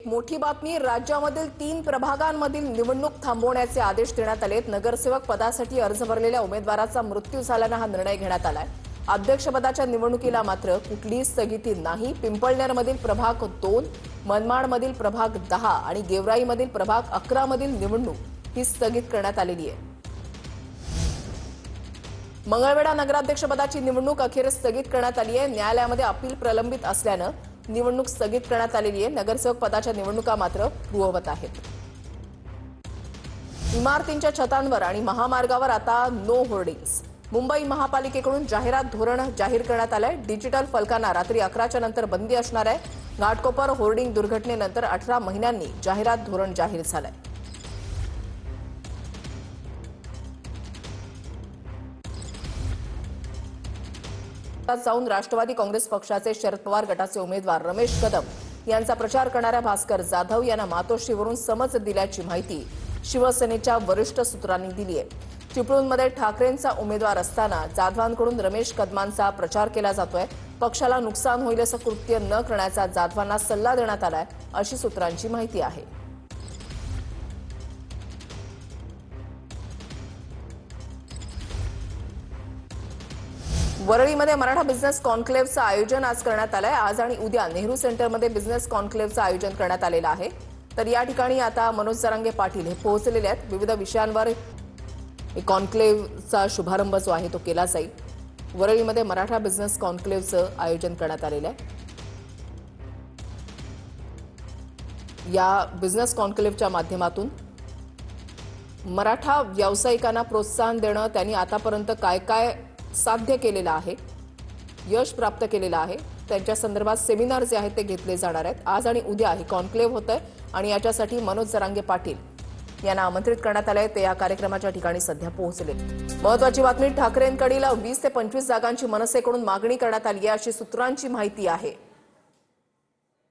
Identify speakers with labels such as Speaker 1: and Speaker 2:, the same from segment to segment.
Speaker 1: मोठी बातमी, राज्यामधील 3 प्रभागांमधील निवडणूक थांबवण्याचे आदेश देण्यात आलेत। नगरसेवक पदासाठी अर्ज भरलेल्या उमेदवाराचा मृत्यू झाल्याने हा निर्णय घेण्यात आलाय। अध्यक्षपदाच्या निवडणुकीला मात्र कुठलीही स्थगिती नाही। पिंपळनेरमधील प्रभाग 2, मनमाडमधील प्रभाग 10 आणि गेवराईमधील प्रभाग 11 मधील निवडणूक ही स्थगित करण्यात आलेली आहे। मंगळवेढा नगराध्यक्षपदाची निवडणूक अखेर स्थगित करण्यात आली आहे। न्यायालयामध्ये अपील प्रलंबित असल्याने निवडणूक स्थगित करण्यात आलेली आहे। नगरसेवक पदाच्या निवडणुका मात्र पूर्ववत आहेत। इमारतींच्या छतांवर आणि महामार्गावर आता नो होर्डिंग्स। मुंबई महापालिकेकडून जाहिरात धोरण जाहीर करण्यात आलंय। डिजिटल फलकांना रात्री 11च्या नंतर बंदी असणार आहे। घाटकोपर होर्डिंग दुर्घटनेनंतर 18 महिन्यांनी जाहिरात धोरण जाहीर झालंय। जाऊन राष्ट्रवादी काँग्रेस पक्षाचे शरद पवार गटाचे उमेदवार रमेश कदम यांचा प्रचार करणाऱ्या भास्कर जाधव यांना मातोश्रीवरून समज दिल्याची माहिती शिवसेनेच्या वरिष्ठ सूत्रांनी दिली आहे। चिपळूणमध्ये ठाकरेंचा उमेदवार असताना जाधवांकडून रमेश कदमांचा प्रचार केला जातोय। पक्षाला नुकसान होईल असं कृत्य न करण्याचा जाधवांना सल्ला देण्यात आलाय, अशी सूत्रांची माहिती आहे। वरळीमध्ये मराठा बिझनेस कॉन्क्लेव्हचं आयोजन आज करण्यात आलंय। आज आणि उद्या नेहरू सेंटरमध्ये बिझनेस कॉन्क्लेव्हचं आयोजन करण्यात आलेलं आहे। तर या ठिकाणी आता मनोज जरांगे पाटील हे पोहोचलेले आहेत। विविध विषयांवर कॉन्क्लेव्हचा शुभारंभ जो आहे तो केला जाईल। वरळीमध्ये मराठा बिझनेस कॉन्क्लेव्हचं आयोजन करण्यात आलेलं आहे। या बिझनेस कॉन्क्लेव्हच्या माध्यमातून मराठा व्यावसायिकांना प्रोत्साहन देणं, त्यांनी आतापर्यंत काय काय साध्य केलेलं आहे, यश प्राप्त केलेलं आहे, त्यांच्या संदर्भात सेमिनार जे आहेत ते घेतले जाणार आहेत। आज आणि उद्या ही कॉन्क्लेव्ह होत आहे आणि याच्यासाठी मनोज जरांगे पाटील यांना आमंत्रित करण्यात आले। ते या कार्यक्रमाच्या ठिकाणी सध्या पोहोचले। महत्त्वाची बातमी, ठाकरेंकडील 20 ते 25 जागांची मनसेकडून मागणी करण्यात आली आहे, अशी सूत्रांची माहिती आहे।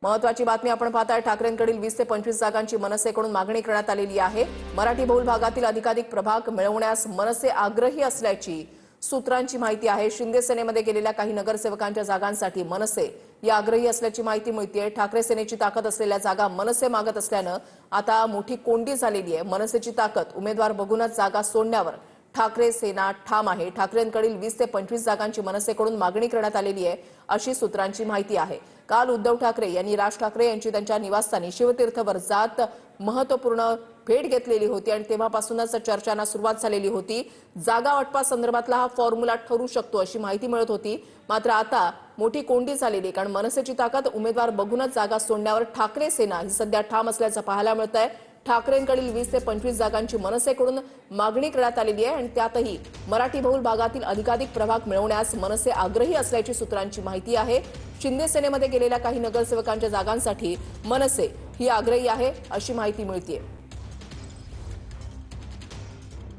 Speaker 1: महत्त्वाची बातमी आपण पाहताय, ठाकरेंकडील 20 ते 25 जागांची मनसेकडून मागणी करण्यात आलेली आहे। मराठी बहुल भागातील अधिकाधिक प्रभाग मिळवण्यास मनसे आग्रही असल्याची सूत्रांची माहिती आहे। शिंदे सेनेमध्ये गेलेल्या काही नगरसेवकांच्या जागांसाठी मनसे या आग्रही असल्याची माहिती मिळते। ठाकरे सेनेची ताकद असलेल्या जागा मनसे मागत असल्यानं आता मोठी कोंडी झालेली आहे। मनसेची ताकद उमेदवार बघूनच जागा सोडण्यावर ठाकरे सेना ठाम आहे। ठाकरेंकडील 20 ते 25 जागांची मनसेकडून मागणी करण्यात आलेली आहे, अशी सूत्रांची माहिती आहे। काल उद्धव ठाकरे यांनी राज ठाकरे यांची त्यांच्या निवासस्थानी शिवतीर्थवर जात महत्त्वपूर्ण भेट घेतलेली होती आणि तेव्हापासूनच चर्चांना सुरुवात झालेली होती। जागा वाटपासंदर्भातला हा फॉर्म्युला ठरू शकतो अशी माहिती मिळत होती। मात्र आता मोठी कोंडी झालेली, कारण मनसेची ताकद उमेदवार बघूनच जागा सोडण्यावर ठाकरे सेना ही सध्या ठाम असल्याचं पाहायला मिळतंय। ठाकरेंकडील 20 ते 25 जागांची मनसेकडून मागणी करण्यात आलेली आहे आणि त्यातही मराठी बहुल भागातील अधिकाधिक प्रभाग मिळवण्यास मनसे आग्रही असल्याची सूत्रांची माहिती आहे। शिंदे सेनेमध्ये गेलेल्या काही नगरसेवकांच्या जागांसाठी मनसे ही आग्रही आहे, अशी माहिती मिळते।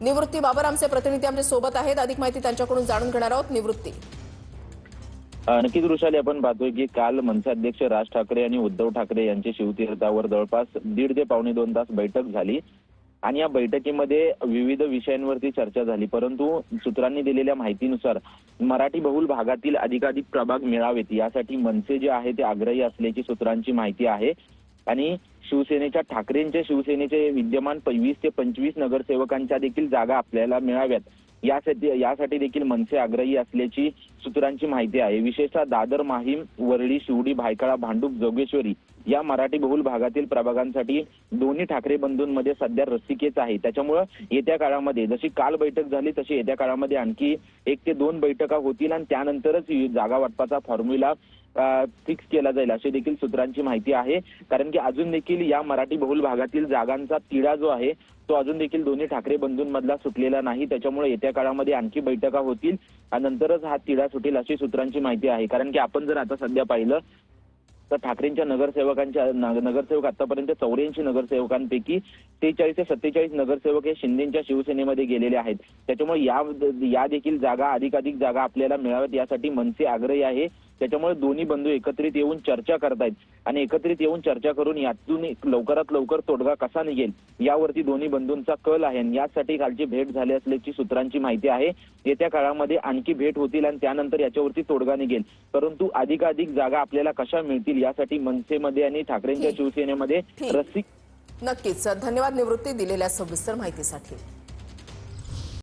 Speaker 1: निवृत्ती बाबर आमचे प्रतिनिधी आमच्या सोबत आहेत, अधिक माहिती त्यांच्याकडून जाणून घेणार आहोत। निवृत्ती,
Speaker 2: नक्कीच वृषाली, आपण पाहतोय की काल मनसे अध्यक्ष राज ठाकरे आणि उद्धव ठाकरे यांची शिवतीर्थावर जवळपास 1.5 ते पावणे 2 तास बैठक झाली आणि या बैठकीमध्ये विविध विषयांवरती चर्चा झाली। परंतु सूत्रांनी दिलेल्या माहितीनुसार मराठी बहुल भागातील अधिकाधिक प्रभाग मिळावेत यासाठी मनसे जे आहे ते आग्रही असल्याची सूत्रांची माहिती आहे। आणि शिवसेनेच्या ठाकरेंच्या शिवसेनेचे विद्यमान 20 ते 25 नगरसेवकांच्या देखील जागा आपल्याला मिळाव्यात यासाठी देखील मनसे आग्रही असल्याची सूत्रांची माहिती आहे। विशेषतः दादर, माहीम, वरळी, शिवडी, भायखळा, भांडूप, जोगेश्वरी या मराठी बहुल भागातील प्रभागांसाठी दोन्ही ठाकरे बंधूंमध्ये सध्या रस्सीखेच आहे। त्याच्यामुळे येत्या काळामध्ये जशी काल बैठक झाली तशी येत्या काळामध्ये आणखी 1 ते 2 बैठका होतील आणि त्यानंतरच जागा वाटपाचा फॉर्म्युला फिक्स केला जाईल अशी देखील सूत्रांची माहिती आहे। कारण की अजून देखील या मराठी बहुल भागातील जागांचा तिढा जो आहे तो अजून देखील दोन्ही ठाकरे बंधूंमधला सुटलेला नाही। त्याच्यामुळे येत्या काळामध्ये आणखी बैठका होतील आणि नंतरच हा तिढा सुटेल अशी सूत्रांची माहिती आहे। कारण की आपण जर आता सध्या पाहिलं तर ठाकरेंच्या नगरसेवक आतापर्यंत 84 नगरसेवकांपैकी 43 ते 47 नगरसेवक हे शिंदेच्या शिवसेनेमध्ये गेलेले आहेत। त्याच्यामुळे या देखील जागा अधिकाधिक जागा आपल्याला मिळाव्यात यासाठी मनसे आग्रही आहे त्याच्यामुळे दोन्ही बंधू एकत्रित येऊन चर्चा करतायत आणि एकत्रित येऊन चर्चा करून यातून लवकरात लवकर तोडगा कसा निघेल यावरती दोन्ही बंधूंचा कल आहे आणि यासाठी कालची भेट झाली असल्याची सूत्रांची माहिती आहे। येत्या काळामध्ये आणखी भेट होतील आणि त्यानंतर याच्यावरती तोडगा निघेल, परंतु अधिकाधिक जागा आपल्याला कशा मिळतील यासाठी मनसेमध्ये आणि ठाकरेंच्या शिवसेनेमध्ये रस्सी
Speaker 1: नक्कीच धन्यवाद निवृत्ती दिलेल्या सविस्तर माहितीसाठी।